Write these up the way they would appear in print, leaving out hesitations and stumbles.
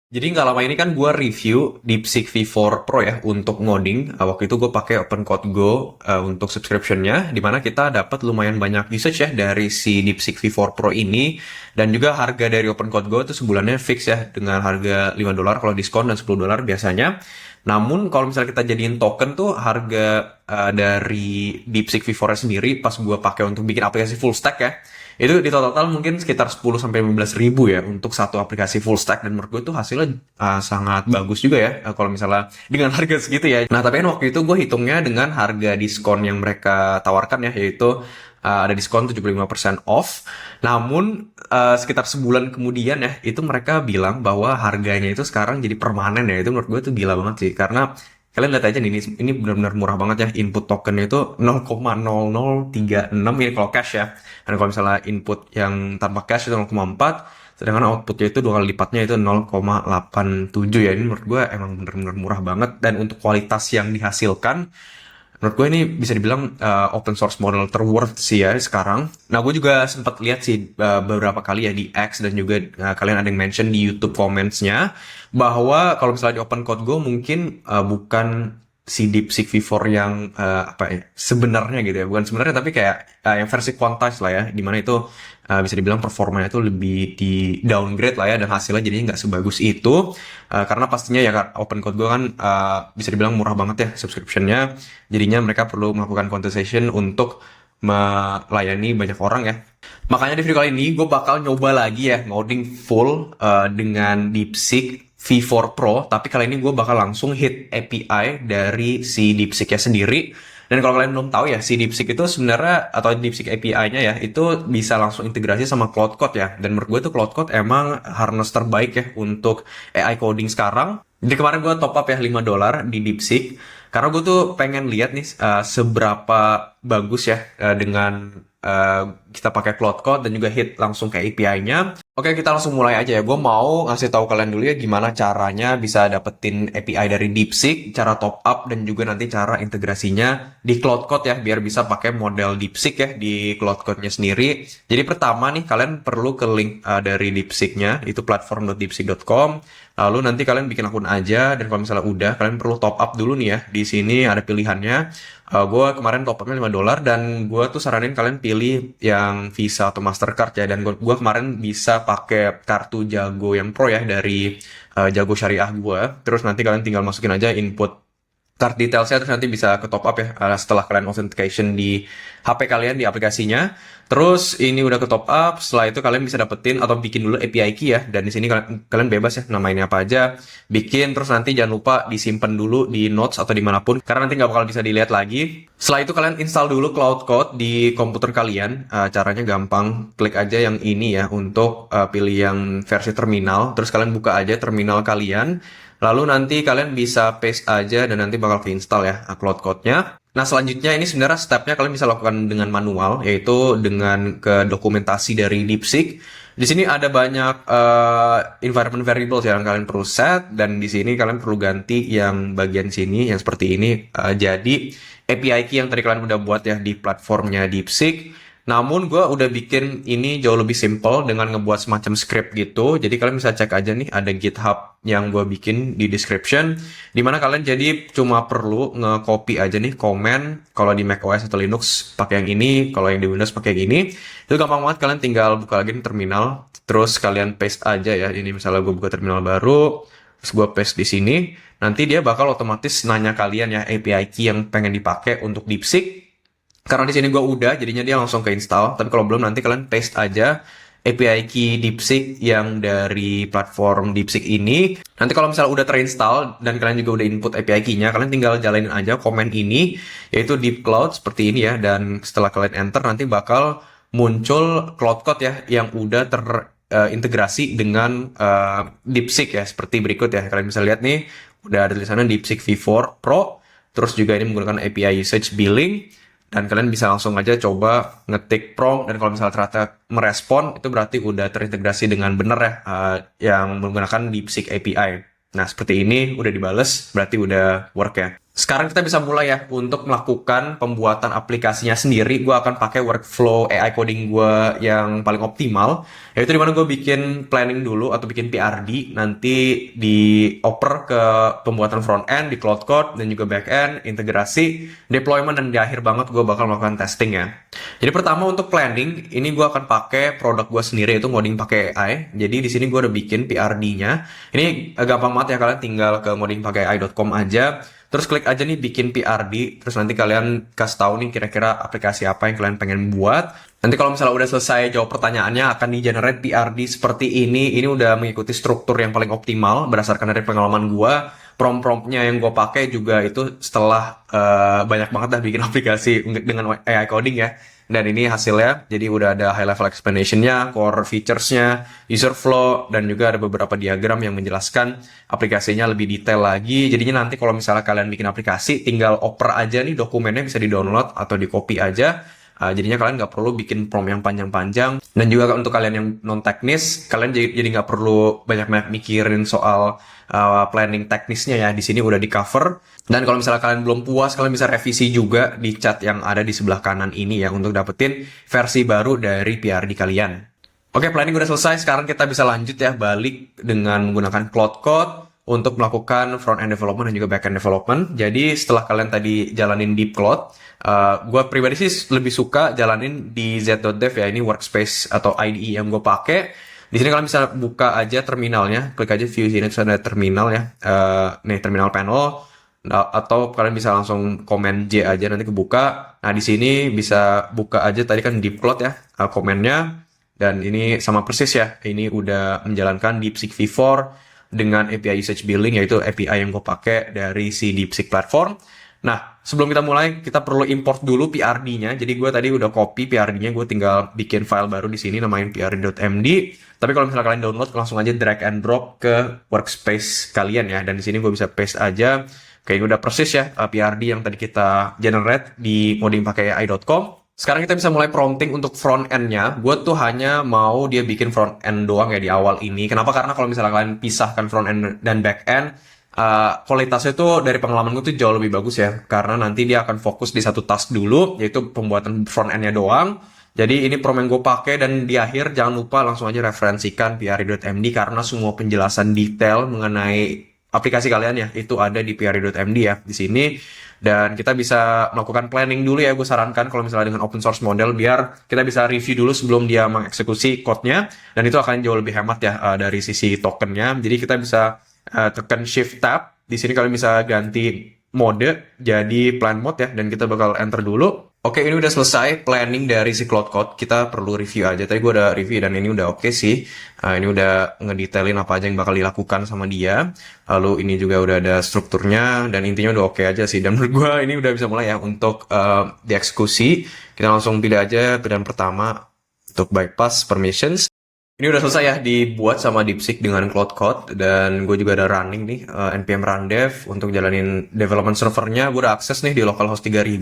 Jadi nggak lama ini kan gue review DeepSeek V4 Pro ya untuk ngoding. Waktu itu gue pakai OpenCode Go untuk subscription-nya, dimana kita dapat lumayan banyak usage ya dari si DeepSeek V4 Pro ini. Dan juga harga dari OpenCode Go itu sebulannya fix ya dengan harga $5 kalau diskon dan $10 biasanya. Namun kalau misalnya kita jadiin token tuh harga dari DeepSeek V4 sendiri pas gue pakai untuk bikin aplikasi full stack ya, itu di total mungkin sekitar 10 sampai 15 ribu ya untuk satu aplikasi full stack, dan menurut gue itu hasilnya sangat bagus juga ya kalau misalnya dengan harga segitu ya. Nah, tapi kan waktu itu gue hitungnya dengan harga diskon yang mereka tawarkan ya, yaitu ada diskon 75% off. Namun sekitar sebulan kemudian ya, itu mereka bilang bahwa harganya itu sekarang jadi permanen ya. Itu menurut gue itu gila banget sih, karena kalian lihat aja nih, ini benar-benar murah banget ya. Input tokennya itu 0,0036 ini kalau cash ya. Dan kalau misalnya input yang tanpa cash itu 0,4, sedangkan outputnya itu dua kali lipatnya itu 0,87 ya. Ini menurut gue emang benar-benar murah banget. Dan untuk kualitas yang dihasilkan, menurut gue ini bisa dibilang open source model terworth sih ya sekarang. Nah, gue juga sempat lihat sih beberapa kali ya di X, dan juga kalian ada yang mention di YouTube comments-nya bahwa kalau misalnya di Open Code Go mungkin bukan si DeepSeek V4 yang apa ya sebenarnya gitu ya, bukan sebenarnya tapi kayak yang versi quantized lah ya, dimana itu bisa dibilang performanya itu lebih di downgrade lah ya, dan hasilnya jadinya nggak sebagus itu. Karena pastinya ya Open Code Go kan bisa dibilang murah banget ya subscription-nya, jadinya mereka perlu melakukan compensation untuk melayani banyak orang ya. Makanya di video kali ini gue bakal nyoba lagi ya ngoding full dengan DeepSeek V4 Pro, tapi kali ini gue bakal langsung hit API dari si DeepSeek-nya sendiri. Dan kalau kalian belum tahu ya, si DeepSeek itu sebenarnya, atau DeepSeek API-nya ya, itu bisa langsung integrasi sama Claude Code ya. Dan menurut gue tuh Claude Code emang harness terbaik ya untuk AI coding sekarang. Jadi kemarin gue top up ya $5 di DeepSeek, karena gue tuh pengen lihat nih seberapa bagus ya dengan kita pakai Claude Code dan juga hit langsung ke API-nya. Oke, kita langsung mulai aja ya. Gue mau ngasih tahu kalian dulu ya gimana caranya bisa dapetin API dari DeepSeek, cara top up, dan juga nanti cara integrasinya di Claude Code ya, biar bisa pakai model DeepSeek ya di Claude Code-nya sendiri. Jadi pertama nih, kalian perlu ke link dari DeepSeek-nya, itu platform.deepseek.com. Lalu nanti kalian bikin akun aja, dan kalau misalnya udah, kalian perlu top up dulu nih ya. Di sini ada pilihannya. Gue kemarin top upnya $5, dan gue tuh saranin kalian pilih yang Visa atau Mastercard ya. Dan gue kemarin bisa pakai kartu Jago yang Pro ya dari Jago Syariah gue. Terus nanti kalian tinggal masukin aja input card detailsnya, terus nanti bisa ke top up ya setelah kalian authentication di HP kalian di aplikasinya. Terus ini udah ke top up, setelah itu kalian bisa dapetin atau bikin dulu API key ya, dan di sini kalian bebas ya namainnya apa aja, bikin. Terus nanti jangan lupa disimpan dulu di notes atau dimanapun, karena nanti nggak bakal bisa dilihat lagi. Setelah itu kalian install dulu Cloud Code di komputer kalian. Caranya gampang, klik aja yang ini ya untuk pilih yang versi terminal, terus kalian buka aja terminal kalian. Lalu nanti kalian bisa paste aja dan nanti bakal keinstall ya Cloud Code-nya. Nah, selanjutnya ini sebenarnya stepnya kalian bisa lakukan dengan manual, yaitu dengan ke dokumentasi dari DeepSeek. Di sini ada banyak environment variables yang kalian perlu set, dan di sini kalian perlu ganti yang bagian sini yang seperti ini. Jadi API key yang tadi kalian udah buat ya di platformnya DeepSeek. Namun gue udah bikin ini jauh lebih simple dengan ngebuat semacam script gitu. Jadi kalian bisa cek aja nih, ada GitHub yang gue bikin di description, dimana kalian jadi cuma perlu nge-copy aja nih komen. Kalau di macOS atau Linux pakai yang ini, kalau yang di Windows pakai yang ini. Itu gampang banget, kalian tinggal buka lagi nih terminal, terus kalian paste aja ya. Ini misalnya gue buka terminal baru, terus gue paste di sini. Nanti dia bakal otomatis nanya kalian ya API key yang pengen dipakai untuk DeepSeek. Karena di sini gue udah, jadinya dia langsung ke install. Tapi kalau belum, nanti kalian paste aja API key DeepSeek yang dari platform DeepSeek ini. Nanti kalau misalnya udah terinstall dan kalian juga udah input API key-nya, kalian tinggal jalanin aja komen ini, yaitu Deep Cloud seperti ini ya. Dan setelah kalian enter, nanti bakal muncul Cloud Code ya yang udah terintegrasi dengan DeepSeek ya, seperti berikut ya. Kalian bisa lihat nih, udah ada tulisannya DeepSeek V4 Pro. Terus juga ini menggunakan API usage billing. Dan kalian bisa langsung aja coba ngetik prompt, dan kalau misalnya ternyata merespon, itu berarti udah terintegrasi dengan benar ya, yang menggunakan DeepSeek API. Nah, seperti ini udah dibales, berarti udah work ya. Sekarang kita bisa mulai ya untuk melakukan pembuatan aplikasinya sendiri. Gue akan pakai workflow AI coding gue yang paling optimal, yaitu dimana gue bikin planning dulu atau bikin PRD, nanti dioper ke pembuatan front end di Cloud Code dan juga back end, integrasi, deployment, dan di akhir banget gue bakal melakukan testing ya. Jadi pertama untuk planning, ini gue akan pakai produk gue sendiri yaitu ngoding pakai AI. Jadi di sini gue udah bikin PRD-nya. Ini gampang banget ya, kalian tinggal ke ngodingpakaiai.com aja. Terus klik aja nih bikin PRD, terus nanti kalian kasih tahu nih kira-kira aplikasi apa yang kalian pengen buat. Nanti kalau misalnya udah selesai jawab pertanyaannya, akan di-generate PRD seperti ini. Ini udah mengikuti struktur yang paling optimal berdasarkan dari pengalaman gua. Prompt-promptnya yang gue pakai juga itu setelah banyak banget dah bikin aplikasi dengan AI coding ya. Dan ini hasilnya, jadi udah ada high level explanation-nya, core features-nya, user flow, dan juga ada beberapa diagram yang menjelaskan aplikasinya lebih detail lagi. Jadinya nanti kalau misalnya kalian bikin aplikasi, tinggal oper aja nih dokumennya, bisa di-download atau di-copy aja. Jadinya kalian nggak perlu bikin prompt yang panjang-panjang. Dan juga untuk kalian yang non-teknis, kalian jadi nggak perlu banyak-banyak mikirin soal planning teknisnya ya. Di sini udah di-cover. Dan kalau misalnya kalian belum puas, kalian bisa revisi juga di chat yang ada di sebelah kanan ini ya, untuk dapetin versi baru dari PRD kalian. Oke, planning udah selesai. Sekarang kita bisa lanjut ya, balik dengan menggunakan Cloud Code untuk melakukan front-end development dan juga back-end development. Jadi setelah kalian tadi jalanin di Cloud, gue pribadi sih lebih suka jalanin di z.dev ya, ini workspace atau IDE yang gue pakai. Di sini kalian bisa buka aja terminalnya, klik aja view sini, terus ada terminal ya, nih terminal panel. Atau kalian bisa langsung komen J aja, nanti kebuka. Nah di sini bisa buka aja tadi kan deep cloud ya, komennya. Dan ini sama persis ya, ini udah menjalankan DeepSeek V4 dengan API Usage Billing, yaitu API yang gue pakai dari si DeepSeek platform. Nah, sebelum kita mulai, kita perlu import dulu PRD-nya. Jadi gue tadi udah copy PRD-nya, gue tinggal bikin file baru di sini namanya prd.md. Tapi kalau misalnya kalian download, langsung aja drag and drop ke workspace kalian ya. Dan di sini gue bisa paste aja. Kayak udah persis ya PRD yang tadi kita generate di ngodingpakaiai.com. Sekarang kita bisa mulai prompting untuk front end-nya. Gue tuh hanya mau dia bikin front end doang ya di awal ini. Kenapa? Karena kalau misalnya kalian pisahkan front end dan back end, kualitasnya tuh dari pengalaman gue tuh jauh lebih bagus ya. Karena nanti dia akan fokus di satu task dulu, yaitu pembuatan front end-nya doang. Jadi ini prompt yang gue pakai, dan di akhir jangan lupa langsung aja referensikan prd.md karena semua penjelasan detail mengenai aplikasi kalian ya itu ada di prd.md ya di sini. Dan kita bisa melakukan planning dulu ya, gue sarankan kalau misalnya dengan open source model, biar kita bisa review dulu sebelum dia mengeksekusi code-nya, dan itu akan jauh lebih hemat ya dari sisi tokennya. Jadi kita bisa tekan shift tab, di sini kalian bisa ganti mode jadi plan mode ya, dan kita bakal enter dulu. Oke, ini udah selesai planning dari si Cloud Code. Kita perlu review aja. Tadi gue udah review dan ini udah oke sih. Ini udah ngedetailin apa aja yang bakal dilakukan sama dia. Lalu ini juga udah ada strukturnya dan intinya udah oke aja sih. Dan menurut gue ini udah bisa mulai ya untuk dieksekusi. Kita langsung pilih aja pilihan pertama untuk bypass permissions. Ini udah selesai ya dibuat sama DeepSeek dengan Cloud Code, dan gue juga ada running nih npm run dev untuk jalanin development servernya. Gue udah akses nih di localhost 3000.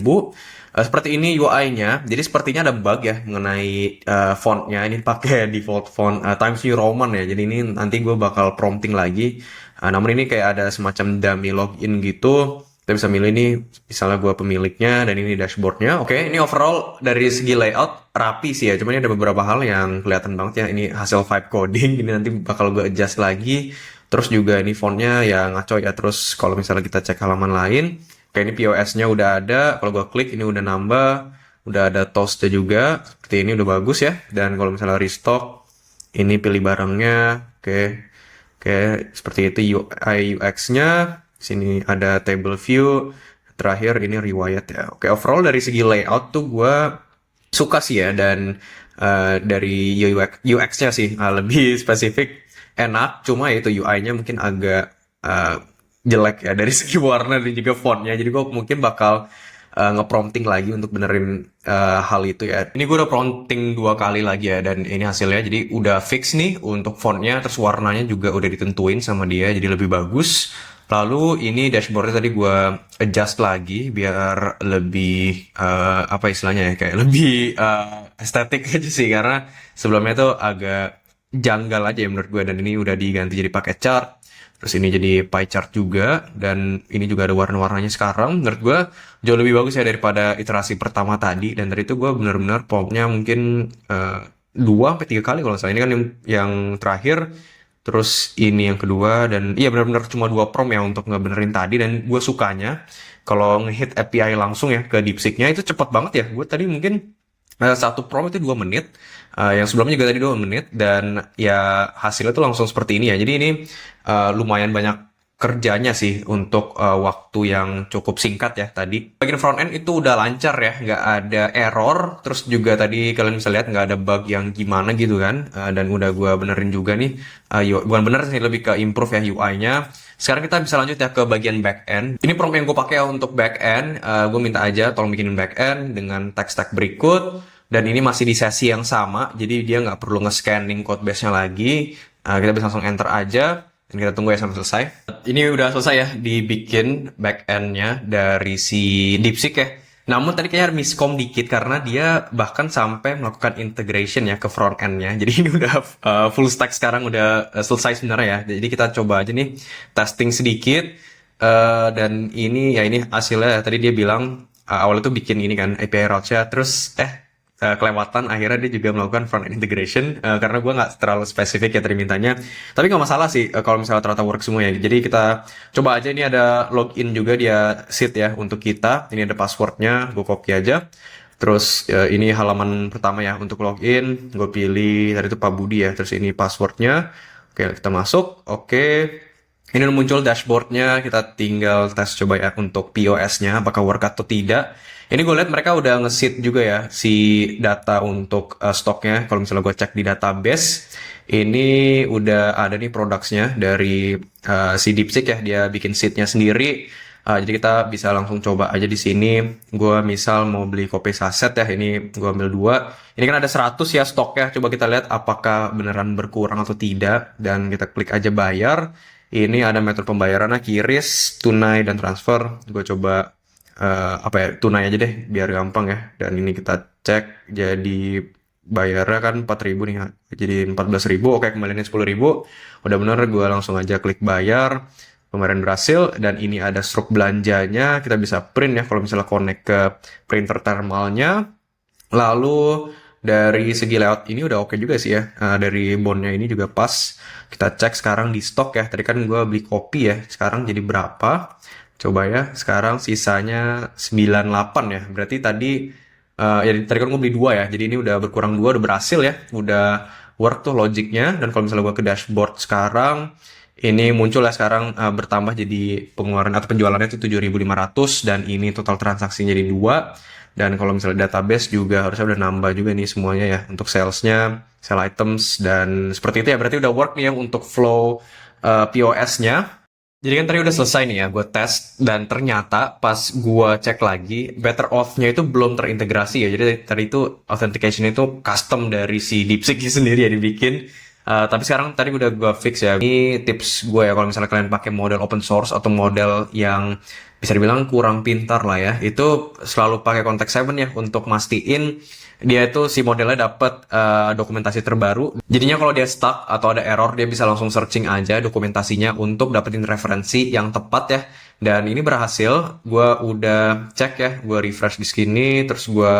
Seperti ini UI-nya. Jadi sepertinya ada bug ya mengenai fontnya. Ini pakai default font Times New Roman ya. Jadi ini nanti gue bakal prompting lagi. Namun ini kayak ada semacam dummy login gitu. Kita bisa milih nih, misalnya gue pemiliknya, dan ini dashboardnya. Oke, ini overall dari segi layout rapi sih ya. Cuman ini ada beberapa hal yang kelihatan banget ya. Ini hasil vibe coding. Ini nanti bakal gue adjust lagi. Terus juga ini fontnya ya ngaco ya. Terus kalau misalnya kita cek halaman lain, kayak ini POS-nya udah ada. Kalau gue klik ini udah nambah. Udah ada toast-nya juga. Seperti ini udah bagus ya. Dan kalau misalnya restock, ini pilih barangnya. Oke, seperti itu UI UX-nya. Sini ada table view. Terakhir ini riwayat ya. Oke, overall dari segi layout tuh gue suka sih ya. Dan dari UX-nya sih lebih spesifik, enak. Cuma itu UI-nya mungkin agak jelek ya dari segi warna dan juga fontnya. Jadi gue mungkin bakal nge-prompting lagi untuk benerin hal itu ya. Ini gue udah prompting 2 kali lagi ya, dan ini hasilnya. Jadi udah fix nih untuk fontnya, terus warnanya juga udah ditentuin sama dia, jadi lebih bagus. Lalu ini dashboardnya tadi gue adjust lagi biar lebih apa istilahnya ya, kayak lebih estetik aja sih, karena sebelumnya tuh agak janggal aja ya menurut gue. Dan ini udah diganti jadi pakai chart. Terus ini jadi pie chart juga, dan ini juga ada warna-warnanya sekarang. Menurut gue jauh lebih bagus ya daripada iterasi pertama tadi. Dan tadi itu gue bener-bener promptnya mungkin 2 sampai 3 kali kalau nggak salah. Ini kan yang terakhir, terus ini yang kedua, dan iya benar-benar cuma 2 prompt ya untuk ngebenerin tadi. Dan gue sukanya kalau ngehit API langsung ya ke DeepSeek-nya itu cepet banget ya. Gue tadi mungkin satu prompt itu 2 menit, yang sebelumnya juga tadi 2 menit, dan ya hasilnya tuh langsung seperti ini ya. Jadi ini lumayan banyak kerjanya sih untuk waktu yang cukup singkat ya tadi. Bagian front end itu udah lancar ya, nggak ada error. Terus juga tadi kalian bisa lihat nggak ada bug yang gimana gitu kan. Dan udah gua benerin juga nih. Bukan bener sih, lebih ke improve ya UI-nya. Sekarang kita bisa lanjut ya ke bagian back end. Ini prompt yang gue pakai untuk back end. Gue minta aja tolong bikinin back end dengan text tag berikut. Dan ini masih di sesi yang sama, jadi dia nggak perlu nge-scanning code base-nya lagi. Kita bisa langsung enter aja, dan kita tunggu ya sampai selesai. Ini udah selesai ya dibikin back-end-nya dari si DeepSeek ya. Namun tadi kayaknya miskom dikit karena dia bahkan sampai melakukan integration ya ke front end-nya. Jadi ini udah full stack sekarang, udah selesai sebenarnya ya. Jadi kita coba aja nih testing sedikit. Dan ini ya, ini hasilnya tadi dia bilang awalnya tuh bikin ini kan API route-nya, terus kelewatan akhirnya dia juga melakukan front end integration, karena gue nggak terlalu spesifik ya tadi mintanya, tapi nggak masalah sih kalau misalnya ternyata work semua ya. Jadi kita coba aja, ini ada login juga dia sheet ya untuk kita, ini ada passwordnya, gue copy aja. Terus ini halaman pertama ya untuk login, gue pilih tadi itu Pak Budi ya, terus ini passwordnya. Oke, kita masuk. Oke, ini udah muncul dashboardnya, kita tinggal tes coba ya untuk POS-nya apakah work atau tidak. Ini gue lihat mereka udah nge-seed juga ya si data untuk stoknya. Kalau misalnya gue cek di database, ini udah ada nih products-nya dari si DeepSeek ya, dia bikin seed-nya sendiri. Jadi kita bisa langsung coba aja di sini. Gue misal mau beli kopi saset ya, ini gue ambil 2. Ini kan ada 100 ya stoknya. Coba kita lihat apakah beneran berkurang atau tidak. Dan kita klik aja bayar. Ini ada metode pembayarannya, QRIS, tunai, dan transfer. Gue coba tunai aja deh biar gampang ya. Dan ini kita cek, jadi bayarnya kan 4.000 nih, jadi 14.000. Oke, kembaliannya 10.000. Udah bener, gue langsung aja klik bayar. Pembayaran berhasil, dan ini ada struk belanjanya. Kita bisa print ya kalau misalnya connect ke printer thermalnya. Lalu dari segi layout ini udah oke juga sih ya. Dari bondnya ini juga pas. Kita cek sekarang di stok ya. Tadi kan gue beli kopi ya. Sekarang jadi berapa? Coba ya. Sekarang sisanya 98 ya. Berarti tadi ya tadi kan gue beli 2 ya. Jadi ini udah berkurang 2, udah berhasil ya. Udah work tuh logiknya. Dan kalau misalnya gue ke dashboard sekarang, ini muncul ya sekarang bertambah, jadi pengeluaran atau penjualannya itu 7.500, dan ini total transaksinya jadi 2. Dan kalau misalnya database juga harusnya udah nambah juga nih semuanya ya untuk salesnya, sell items, dan seperti itu ya. Berarti udah work nih ya untuk flow POS-nya. Jadi kan tadi udah selesai nih ya gue tes, dan ternyata pas gue cek lagi Better Auth-nya itu belum terintegrasi ya. Jadi tadi itu authentication itu custom dari si DeepSeek sendiri ya dibikin. Tapi sekarang tadi udah gue fix ya. Ini tips gue ya, kalau misalnya kalian pakai model open source atau model yang bisa dibilang kurang pintar lah ya, itu selalu pakai context 7 ya untuk mastiin dia itu si modelnya dapat dokumentasi terbaru. Jadinya kalau dia stuck atau ada error, dia bisa langsung searching aja dokumentasinya untuk dapetin referensi yang tepat ya. Dan ini berhasil. Gue udah cek ya, gue refresh di sini, terus gue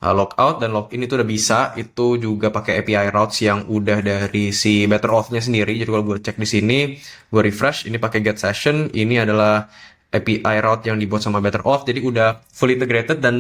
logout dan login itu udah bisa. Itu juga pakai API routes yang udah dari si Better Auth-nya sendiri. Jadi kalau gue cek di sini, gue refresh, ini pakai get session. Ini adalah API route yang dibuat sama Better Auth, jadi udah fully integrated, dan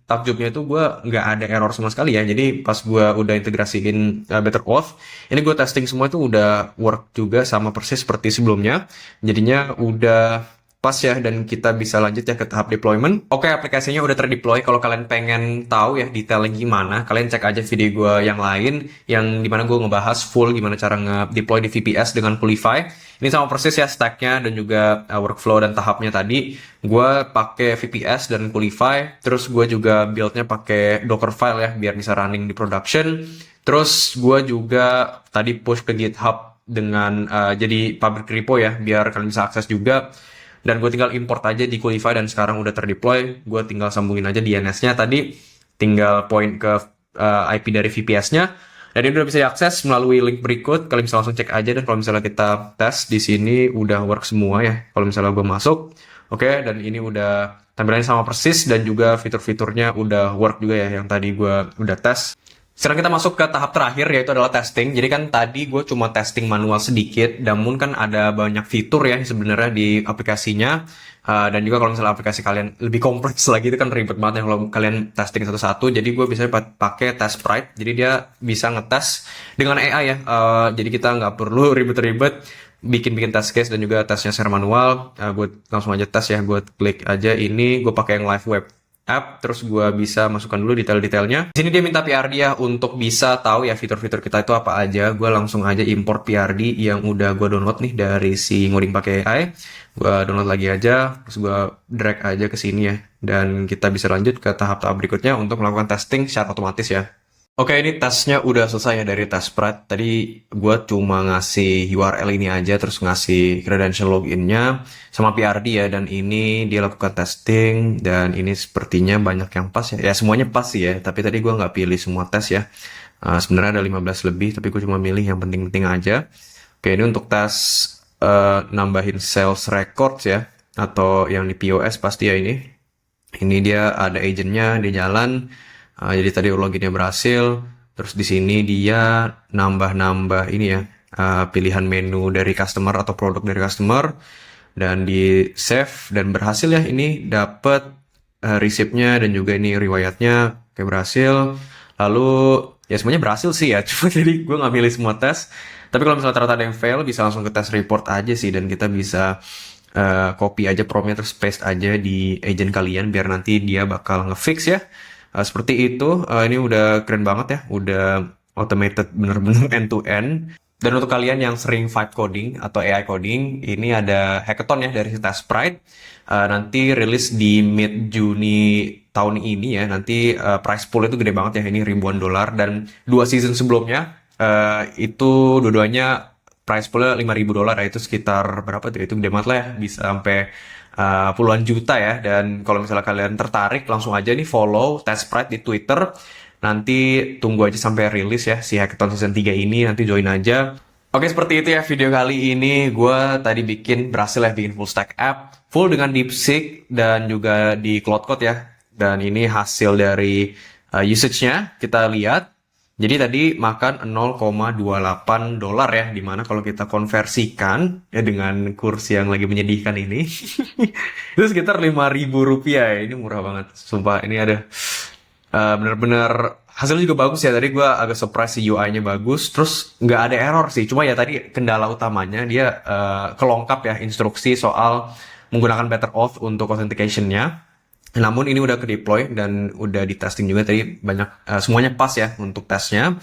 takjubnya itu gue nggak ada error sama sekali ya. Jadi pas gue udah integrasiin Better Auth, ini gue testing semua itu udah work juga sama persis seperti sebelumnya. Jadinya udah pas ya, dan kita bisa lanjut ya ke tahap deployment. Oke, aplikasinya udah terdeploy. Kalau kalian pengen tahu ya detailnya gimana, kalian cek aja video gue yang lain, yang dimana gue ngebahas full gimana cara nge-deploy di VPS dengan Qlify. Ini sama persis ya stacknya dan juga workflow dan tahapnya tadi. Gue pakai VPS dan Qlify, terus gue juga buildnya pakai Dockerfile ya biar bisa running di production. Terus gue juga tadi push ke GitHub dengan jadi public repo ya biar kalian bisa akses juga. Dan gue tinggal import aja di Qlify, dan sekarang udah terdeploy. Gue tinggal sambungin aja DNS-nya tadi, tinggal point ke IP dari VPS-nya. Dan ini udah bisa diakses melalui link berikut. Kalian bisa langsung cek aja, dan kalau misalnya kita tes di sini udah work semua ya. Kalau misalnya gue masuk, oke, dan ini udah tampilannya sama persis, dan juga fitur-fiturnya udah work juga ya yang tadi gue udah tes. Sekarang kita masuk ke tahap terakhir, yaitu adalah testing. Jadi kan tadi gue cuma testing manual sedikit, namun kan ada banyak fitur ya sebenarnya di aplikasinya. Dan juga kalau misalnya aplikasi kalian lebih kompleks lagi, itu kan ribet banget ya kalau kalian testing satu-satu. Jadi gue bisa pakai Test Sprite. Jadi dia bisa ngetes dengan AI ya. Jadi kita nggak perlu ribet-ribet bikin test case dan juga tesnya secara manual. Gue langsung aja tes ya. Gue klik aja ini, gue pakai yang live web app, terus gue bisa masukkan dulu detail-detailnya. Di sini dia minta PRD ya untuk bisa tahu ya fitur-fitur kita itu apa aja. Gue langsung aja import PRD yang udah gue download nih dari si Ngoding pakai AI. Gue download lagi aja, terus gue drag aja ke sini ya. Dan kita bisa lanjut ke tahap-tahap berikutnya untuk melakukan testing secara otomatis ya. Oke, ini tesnya udah selesai ya dari test Sprite. Tadi gue cuma ngasih URL ini aja, terus ngasih credential loginnya sama PRD ya. Dan ini dia lakukan testing, dan ini sepertinya banyak yang pas ya. Ya semuanya pas sih ya, tapi tadi gue nggak pilih semua tes ya. Sebenarnya ada 15 lebih, tapi gue cuma milih yang penting-penting aja. Oke, ini untuk tes nambahin sales records ya, atau yang di POS pasti ya ini. Ini dia ada agentnya, dia jalan. Jadi tadi loginnya berhasil. Terus di sini dia nambah-nambah ini ya, pilihan menu dari customer atau produk dari customer, dan di save, dan berhasil ya. Ini dapat resipnya dan juga ini riwayatnya kayak berhasil. Lalu ya semuanya berhasil sih ya. Cuma jadi gue nggak milih semua tes. Tapi kalau misalnya ternyata ada yang fail, bisa langsung ke test report aja sih, dan kita bisa copy aja promptnya, terus paste aja di agent kalian biar nanti dia bakal ngefix ya. Seperti itu. Ini udah keren banget ya, udah automated bener-bener end to end. Dan untuk kalian yang sering vibe coding atau AI coding, ini ada hackathon ya dari Test Sprite. Nanti rilis di mid Juni tahun ini ya. Nanti price pool itu gede banget ya, ini ribuan dolar. Dan 2 season sebelumnya itu dua-duanya price poolnya $5.000 ya. Itu sekitar berapa tuh? Itu gede banget lah ya, bisa sampai puluhan juta ya. Dan kalau misalnya kalian tertarik, langsung aja nih follow Test Sprite di Twitter. Nanti tunggu aja sampai rilis ya si Hackathon Season 3 ini, nanti join aja. Oke, seperti itu ya video kali ini. Gue tadi berhasil ya bikin full stack app, full dengan DeepSeek dan juga di Cloud Code ya. Dan ini hasil dari usage-nya, kita lihat. Jadi tadi makan $0,28 ya, dimana kalau kita konversikan ya dengan kurs yang lagi menyedihkan ini, itu sekitar Rp5.000 ya. Ini murah banget, sumpah. Ini ada bener-bener hasilnya juga bagus ya. Tadi gue agak surprise, si UI-nya bagus, terus nggak ada error sih. Cuma ya tadi kendala utamanya dia kelongkap ya instruksi soal menggunakan Better Auth untuk authentication-nya. Namun ini udah ke deploy dan udah di testing juga tadi, banyak semuanya pas ya untuk tesnya.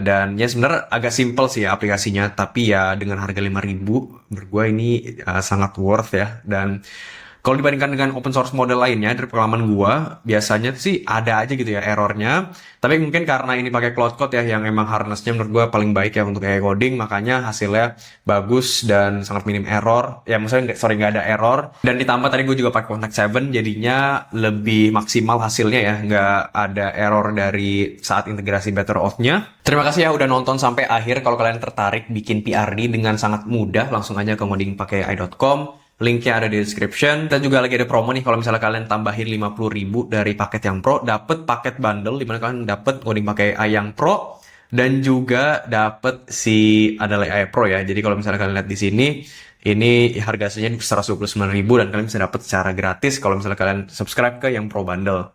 Dan ya sebenarnya agak simple sih ya aplikasinya, tapi ya dengan harga 5.000 menurut gue ini sangat worth ya. Dan kalau dibandingkan dengan open source model lainnya, dari pengalaman gua, biasanya sih ada aja gitu ya errornya. Tapi mungkin karena ini pakai Cloud Code ya, yang emang harnessnya menurut gua paling baik ya untuk AI coding, makanya hasilnya bagus dan sangat minim error. Ya maksudnya nggak ada error. Dan ditambah tadi gue juga pakai Contact 7, jadinya lebih maksimal hasilnya ya, nggak ada error dari saat integrasi Better Auth-nya. Terima kasih ya udah nonton sampai akhir. Kalau kalian tertarik bikin PRD dengan sangat mudah, langsung aja ke ngodingpakai.ai.com. Linknya ada di description. Dan juga lagi ada promo nih, kalau misalnya kalian tambahin 50.000 dari paket yang pro, dapet paket bundle dimana kalian dapet Ngoding pakai AI yang pro, dan juga dapet si Adalay AI Pro ya. Jadi kalau misalnya kalian lihat di sini, ini harganya 129.000 dan kalian bisa dapet secara gratis kalau misalnya kalian subscribe ke yang pro bundle.